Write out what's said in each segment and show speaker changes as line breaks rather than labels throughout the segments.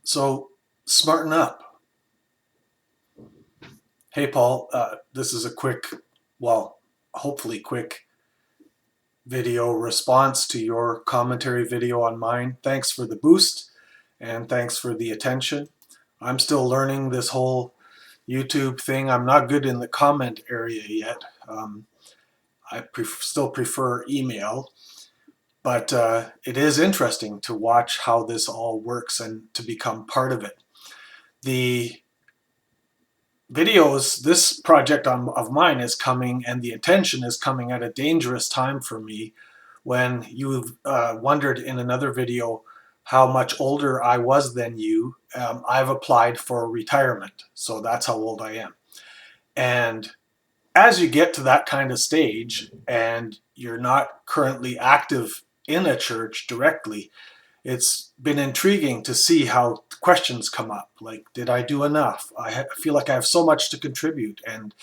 So smarten up. Hey, Paul, this is a quick, well, hopefully quick video response to your commentary video on mine. Thanks for the boost and thanks for the attention. I'm still learning this whole YouTube thing. I'm not good in the comment area yet. I still prefer email, but it is interesting to watch how this all works and to become part of it. The videos, this project of mine is coming, and the intention is coming at a dangerous time for me. When you wondered in another video how much older I was than you, I've applied for retirement, so that's how old I am. And as you get to that kind of stage and you're not currently active in a church directly, it's been intriguing to see how questions come up, like, did I do enough? I feel like I have so much to contribute, and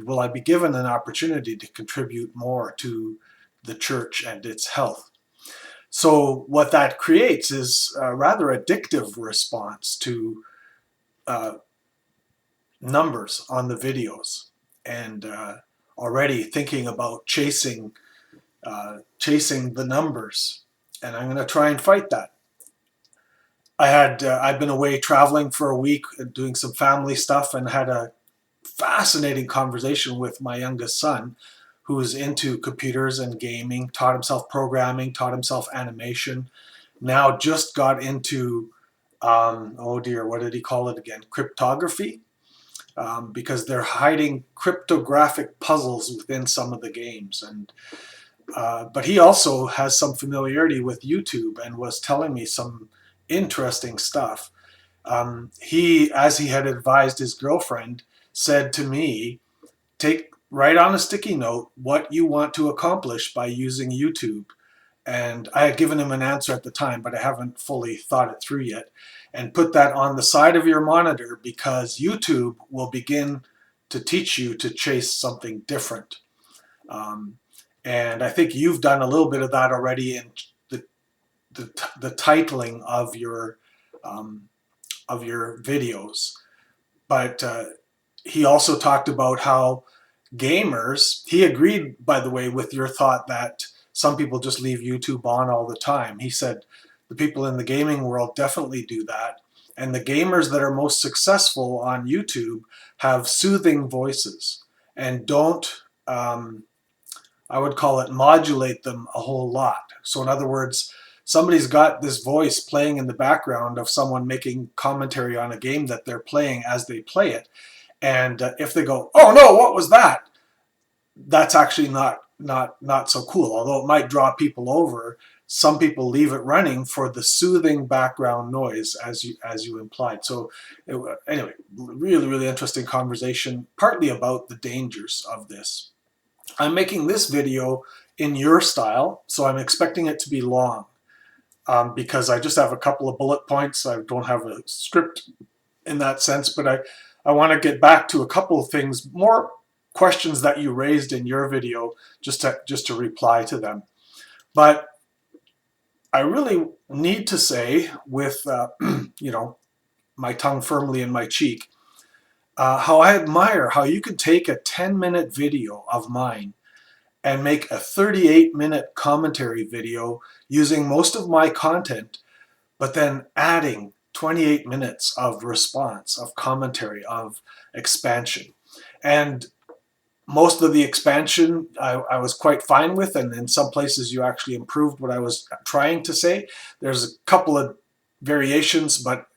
will I be given an opportunity to contribute more to the church and its health? So what that creates is a rather addictive response to uh, numbers on the videos, and already thinking about chasing the numbers, and I'm going to try and fight that. I've been away traveling for a week doing some family stuff, and had a fascinating conversation with my youngest son, who's into computers and gaming, taught himself programming, taught himself animation, now just got into, oh dear, what did he call it again? Cryptography, because they're hiding cryptographic puzzles within some of the games. And but he also has some familiarity with YouTube and was telling me some interesting stuff. He, as he had advised his girlfriend, said to me, write on a sticky note what you want to accomplish by using YouTube. And I had given him an answer at the time, but I haven't fully thought it through yet. And put that on the side of your monitor, because YouTube will begin to teach you to chase something different. Um, and I think you've done a little bit of that already in the titling um, of your videos. But he also talked about how gamers, he agreed, by the way, with your thought that some people just leave YouTube on all the time. He said the people in the gaming world definitely do that. And the gamers that are most successful on YouTube have soothing voices and don't, I would call it, modulate them a whole lot. So in other words, somebody's got this voice playing in the background of someone making commentary on a game that they're playing as they play it. And if they go, "Oh no, what was that?" That's actually not so cool. Although it might draw people over, some people leave it running for the soothing background noise, as you implied. So anyway, really interesting conversation, partly about the dangers of this. I'm making this video in your style, so I'm expecting it to be long, because I just have a couple of bullet points. I don't have a script in that sense, but I want to get back to a couple of things, more questions that you raised in your video, just to reply to them. But I really need to say, with my tongue firmly in my cheek, how I admire how you can take a 10-minute video of mine and make a 38-minute commentary video using most of my content, but then adding 28 minutes of response, of commentary, of expansion. And most of the expansion I was quite fine with, and in some places you actually improved what I was trying to say. There's a couple of variations, but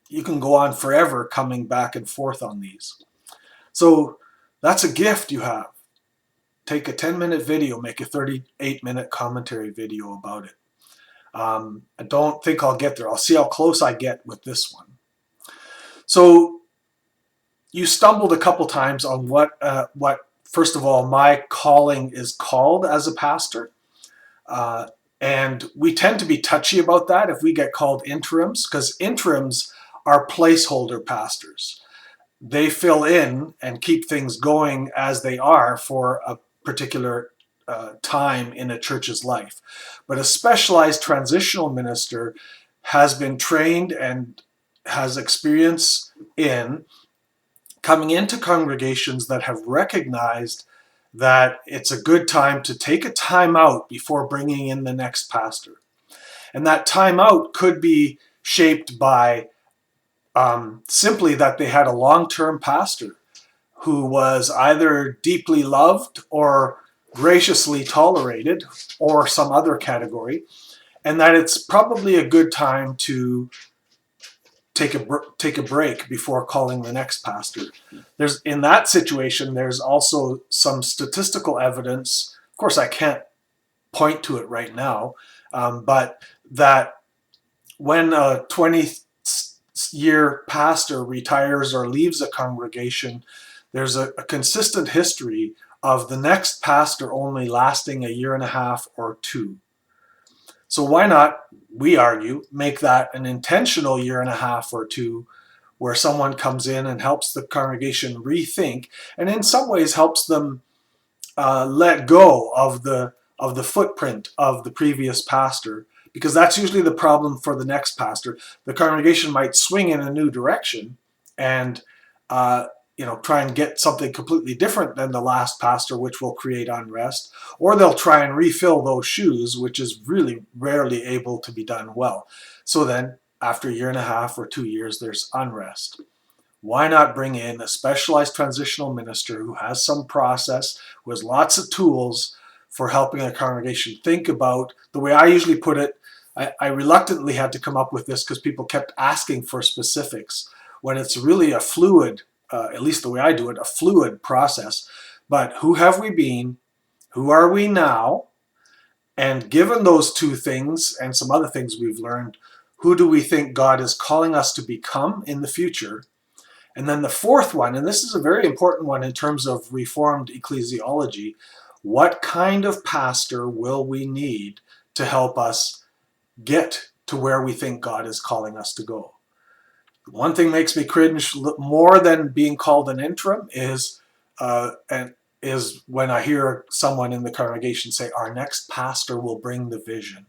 you can go on forever coming back and forth on these. So that's a gift you have. Take a 10-minute video, make a 38-minute commentary video about it. I don't think I'll get there. I'll see how close I get with this one. So you stumbled a couple times on what first of all, my calling is called as a pastor. And we tend to be touchy about that if we get called interims, because interims are placeholder pastors. They fill in and keep things going as they are for a particular time in a church's life. But a specialized transitional minister has been trained and has experience in coming into congregations that have recognized that it's a good time to take a time out before bringing in the next pastor. And that time out could be shaped by simply that they had a long-term pastor who was either deeply loved or graciously tolerated or some other category, and that it's probably a good time to take a break before calling the next pastor. There's in that situation, there's also some statistical evidence. Of course, I can't point to it right now, but that when a 20-year pastor retires or leaves a congregation, there's a consistent history of the next pastor only lasting a year and a half or two. So why not, we argue, make that an intentional year and a half or two where someone comes in and helps the congregation rethink, and in some ways helps them let go of the footprint of the previous pastor, because that's usually the problem for the next pastor. The congregation might swing in a new direction and try and get something completely different than the last pastor, which will create unrest, or they'll try and refill those shoes, which is really rarely able to be done well. So then after a year and a half or 2 years, there's unrest. Why not bring in a specialized transitional minister who has some process, who has lots of tools for helping a congregation think about, the way I usually put it, I reluctantly had to come up with this because people kept asking for specifics, when it's really a fluid, at least the way I do it, a fluid process. But who have we been? Who are we now? And given those two things and some other things we've learned, who do we think God is calling us to become in the future? And then the fourth one, and this is a very important one in terms of Reformed ecclesiology, what kind of pastor will we need to help us get to where we think God is calling us to go? One thing makes me cringe more than being called an interim is when I hear someone in the congregation say, our next pastor will bring the vision.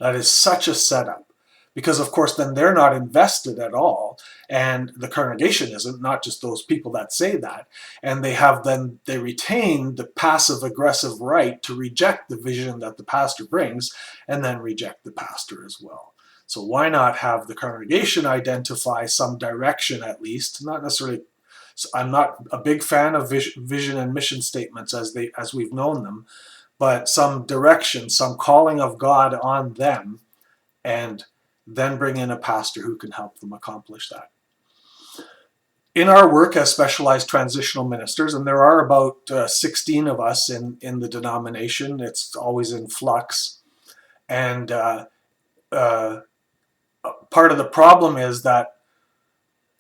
That is such a setup. Because, of course, then they're not invested at all, and the congregation isn't, not just those people that say that. And they retain the passive-aggressive right to reject the vision that the pastor brings, and then reject the pastor as well. So why not have the congregation identify some direction at least, not necessarily. So I'm not a big fan of vision and mission statements as we've known them, but some direction, some calling of God on them, and then bring in a pastor who can help them accomplish that. In our work as specialized transitional ministers, and there are about 16 of us in the denomination, it's always in flux, and part of the problem is that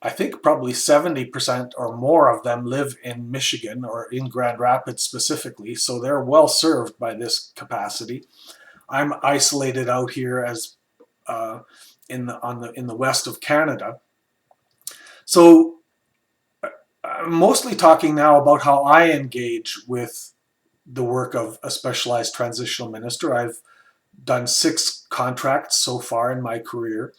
I think probably 70% or more of them live in Michigan or in Grand Rapids specifically, so they're well served by this capacity. I'm isolated out here as in the west of Canada. So I'm mostly talking now about how I engage with the work of a specialized transitional minister. I've done 6 contracts so far in my career.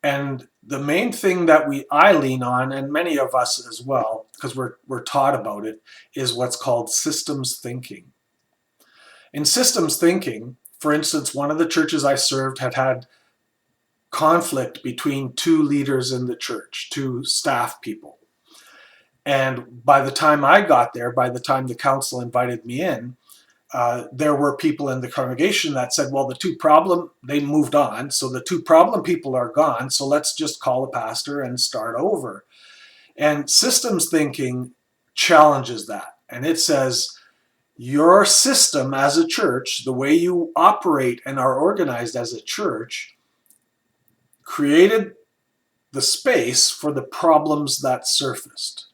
And the main thing that I lean on, and many of us as well, because we're taught about it, is what's called systems thinking. In systems thinking, for instance, one of the churches I served had conflict between 2 leaders in the church, 2 staff people. And by the time I got there, by the time the council invited me in, there were people in the congregation that said, well, they moved on, so the 2 problem people are gone, so let's just call a pastor and start over. And systems thinking challenges that. And it says, your system as a church, the way you operate and are organized as a church, created the space for the problems that surfaced.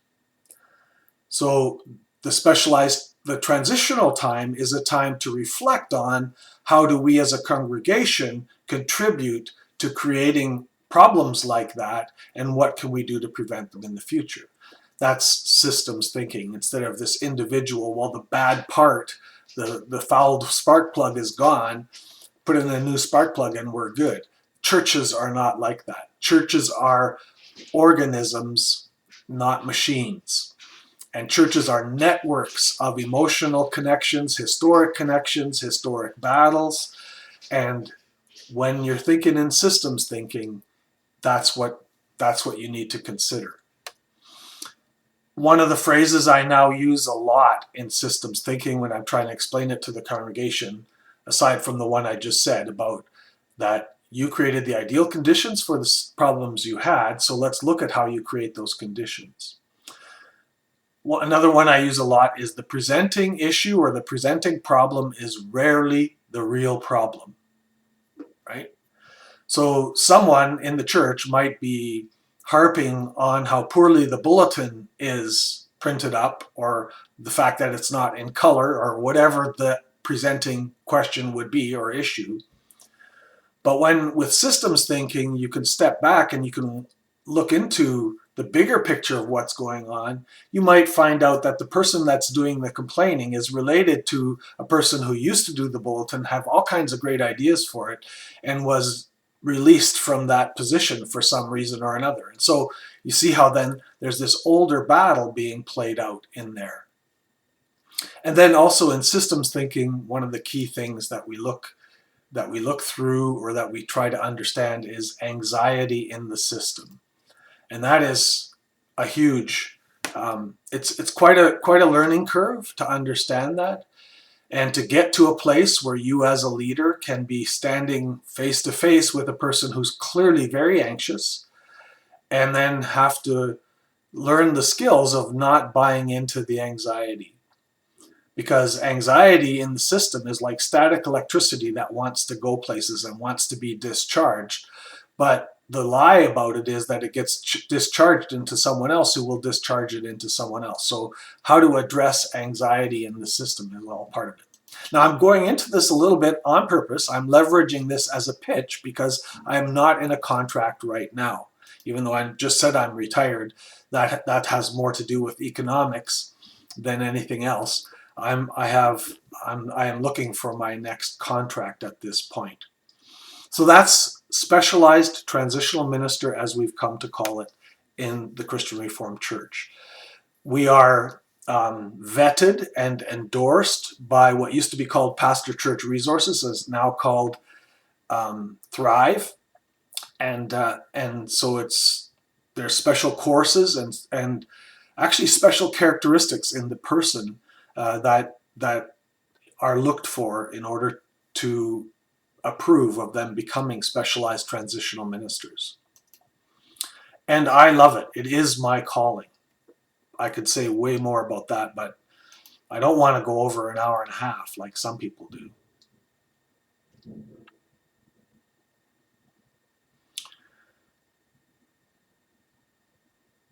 So the transitional time is a time to reflect on how do we as a congregation contribute to creating problems like that, and what can we do to prevent them in the future. That's systems thinking, instead of this individual, well, the bad part, the fouled spark plug is gone, put in a new spark plug and we're good. churches are not like that. Churches are organisms, not machines. And churches are networks of emotional connections, historic battles. And when you're thinking in systems thinking, that's what you need to consider. One of the phrases I now use a lot in systems thinking when I'm trying to explain it to the congregation, aside from the one I just said about that you created the ideal conditions for the problems you had, so let's look at how you create those conditions. Well, another one I use a lot is the presenting issue or the presenting problem is rarely the real problem, right? So someone in the church might be harping on how poorly the bulletin is printed up, or the fact that it's not in color, or whatever the presenting question would be or issue. But when with systems thinking, you can step back and you can look into the bigger picture of what's going on, you might find out that the person that's doing the complaining is related to a person who used to do the bulletin, have all kinds of great ideas for it, and was released from that position for some reason or another. And so you see how then there's this older battle being played out in there. And then also in systems thinking, one of the key things that we look through or that we try to understand is anxiety in the system. And that is a huge, it's quite a learning curve to understand that, and to get to a place where you as a leader can be standing face to face with a person who's clearly very anxious, and then have to learn the skills of not buying into the anxiety. Because anxiety in the system is like static electricity that wants to go places and wants to be discharged. But the lie about it is that it gets discharged into someone else who will discharge it into someone else. So how to address anxiety in the system is all part of it. Now I'm going into this a little bit on purpose. I'm leveraging this as a pitch because I'm not in a contract right now. Even though I just said I'm retired, that has more to do with economics than anything else. I am looking for my next contract at this point. So that's Specialized Transitional Minister, as we've come to call it in the Christian Reformed Church. We are vetted and endorsed by what used to be called Pastor Church Resources, is now called Thrive, and so there's special courses and actually special characteristics in the person that are looked for in order to approve of them becoming specialized transitional ministers. And I love it. It is my calling. I could say way more about that, but I don't want to go over an hour and a half like some people do.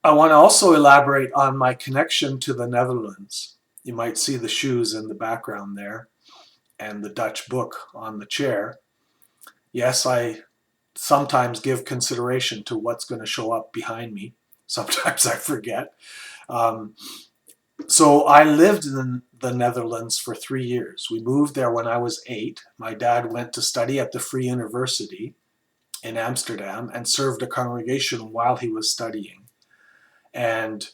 I want to also elaborate on my connection to the Netherlands. You might see the shoes in the background there and the Dutch book on the chair. Yes, I sometimes give consideration to what's going to show up behind me. Sometimes I forget. So I lived in the Netherlands for 3 years. We moved there when I was 8. My dad went to study at the Free University in Amsterdam and served a congregation while he was studying. And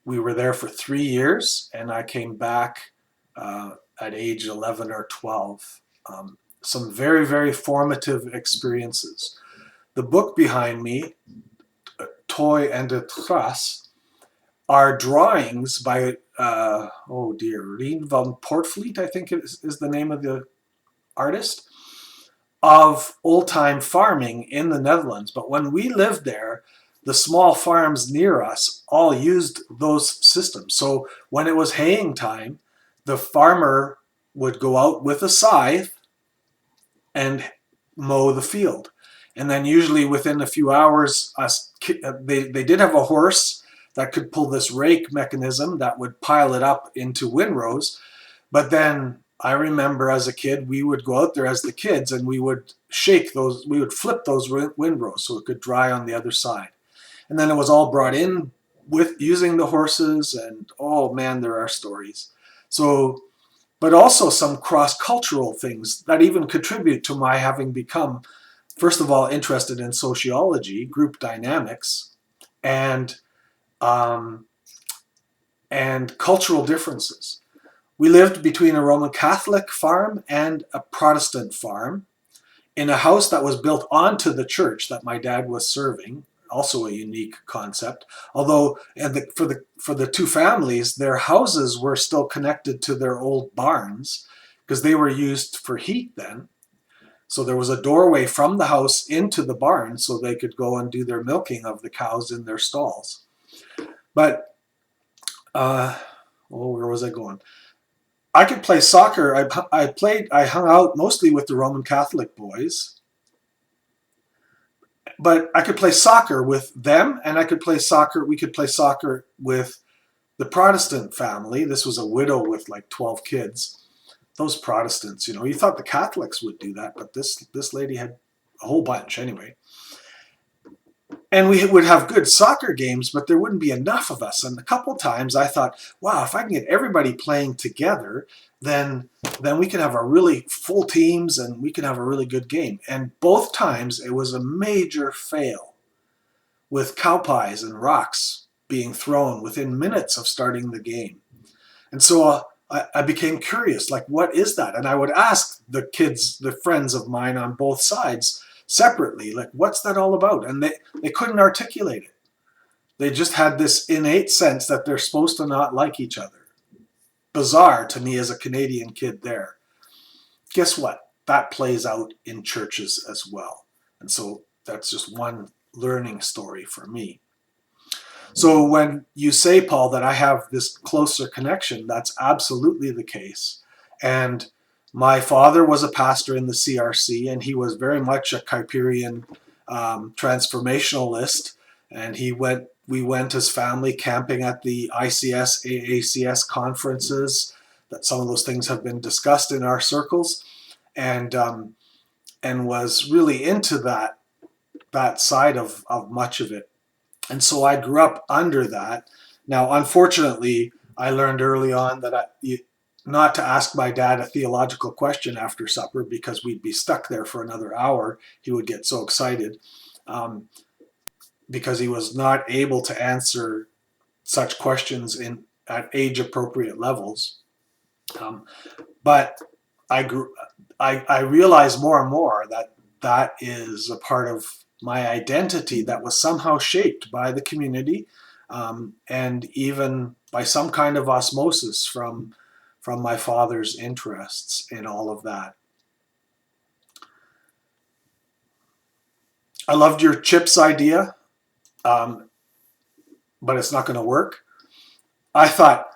we were there for 3 years, and I came back at age 11 or 12. Some very, very formative experiences. The book behind me, Toy and de Tras, are drawings by, Rien van Portvliet, I think is the name of the artist, of old-time farming in the Netherlands. But when we lived there, the small farms near us all used those systems. So when it was haying time, the farmer would go out with a scythe and mow the field. And then usually within a few hours, they did have a horse that could pull this rake mechanism that would pile it up into windrows. But then I remember as a kid, we would go out there as the kids and we would flip those windrows so it could dry on the other side. And then it was all brought in with using the horses, and oh man, there are stories. So, but also some cross-cultural things that even contribute to my having become first of all, interested in sociology, group dynamics, and um, cultural differences. We lived between a Roman Catholic farm and a Protestant farm in a house that was built onto the church that my dad was serving. Also a unique concept. Although, for the two families, their houses were still connected to their old barns because they were used for heat then. So there was a doorway from the house into the barn so they could go and do their milking of the cows in their stalls. But, where was I going? I could play soccer. I hung out mostly with the Roman Catholic boys, but I could play soccer with them, and we could play soccer with the Protestant family. This was a widow with like 12 kids. Those Protestants, you thought the Catholics would do that, but this lady had a whole bunch anyway. And we would have good soccer games, but there wouldn't be enough of us. And a couple times I thought, wow, if I can get everybody playing together, then we can have a really full teams and we can have a really good game. And both times it was a major fail, with cow pies and rocks being thrown within minutes of starting the game. And so I became curious, like, what is that? And I would ask the kids, the friends of mine on both sides, separately, like, what's that all about? And they couldn't articulate it. They just had this innate sense that they're supposed to not like each other. Bizarre to me as a Canadian kid there. Guess what? That plays out in churches as well. And so that's just one learning story for me. So when you say, Paul, that I have this closer connection, that's absolutely the case. And my father was a pastor in the CRC, and he was very much a Kuyperian transformationalist. And we went as family camping at the ICS, AACS conferences. That some of those things have been discussed in our circles, and was really into that side of much of it. And so I grew up under that. Now, unfortunately, I learned early on that not to ask my dad a theological question after supper because we'd be stuck there for another hour. He would get so excited because he was not able to answer such questions at age-appropriate levels. But I realized more and more that is a part of my identity that was somehow shaped by the community, and even by some kind of osmosis from my father's interests in all of that. I loved your chips idea, but it's not going to work. I thought,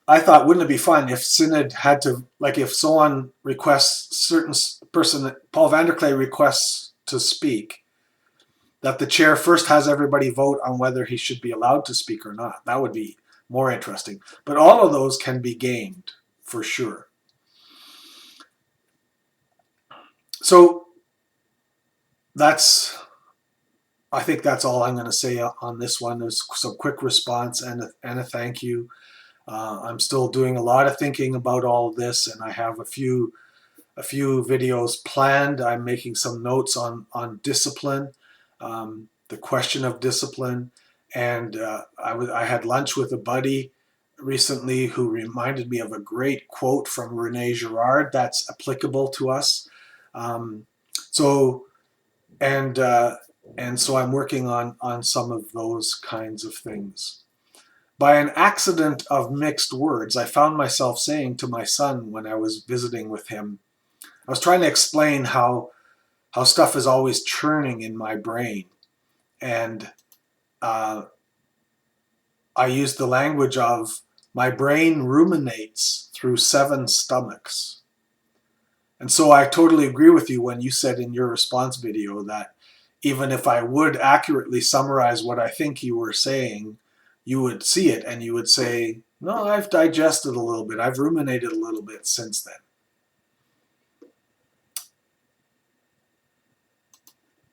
wouldn't it be fun if Synod had to, like, if someone requests, certain person, Paul Vanderklay requests to speak, that the chair first has everybody vote on whether he should be allowed to speak or not. That would be more interesting. But all of those can be gamed, for sure. So I think that's all I'm going to say on this one. There's some quick response and a thank you. I'm still doing a lot of thinking about all of this, and I have a few videos planned. I'm making some notes on discipline. The question of discipline, and I had lunch with a buddy recently who reminded me of a great quote from Rene Girard that's applicable to us. So I'm working on some of those kinds of things. By an accident of mixed words, I found myself saying to my son when I was visiting with him, I was trying to explain how stuff is always churning in my brain. And I used the language of my brain ruminates through 7 stomachs. And so I totally agree with you when you said in your response video that even if I would accurately summarize what I think you were saying, you would see it and you would say, no, I've digested a little bit. I've ruminated a little bit since then.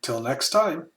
Till next time.